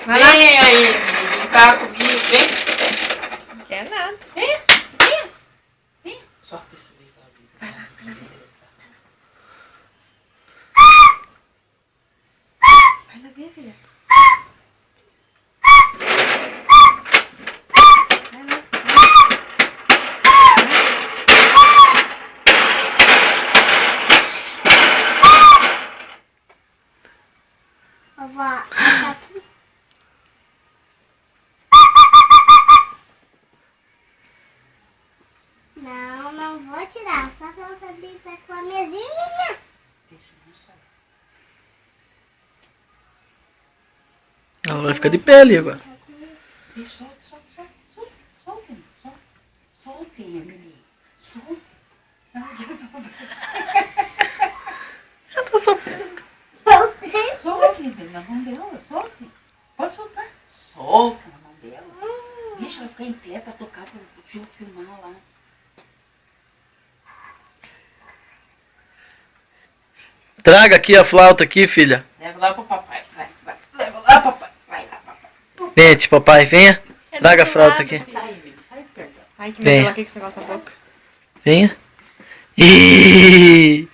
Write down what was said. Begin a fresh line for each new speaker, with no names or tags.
Vai lá.
Vem aí, brincar comigo, vem.
Não quer nada.
Vem, vem. Vem. Só pra isso aí, vai
lá ver, filha. Vai lá.
Vovó, essa aqui. Não, não vou tirar. Só pra você brincar com a mesinha.
Deixa eu achar.
Ela vai ficar de pé ali agora.
Solte, Emily. Solte. Ela quer soltar.
Ela tá soltando.
Solte, Emily, na mão dela. Solte. Pode soltar. Solta na mão dela. Deixa ela ficar em pé pra tocar pro tio filmar lá.
Traga aqui a flauta aqui, filha.
Leva lá pro papai. Vai. Leva lá, papai. Vai lá, papai.
Vente, papai, venha. Traga a flauta aqui.
Sai, Emily. Sai perto.
Ai, que
Vem.
medo aqui com esse negócio na boca.
Venha. Ih!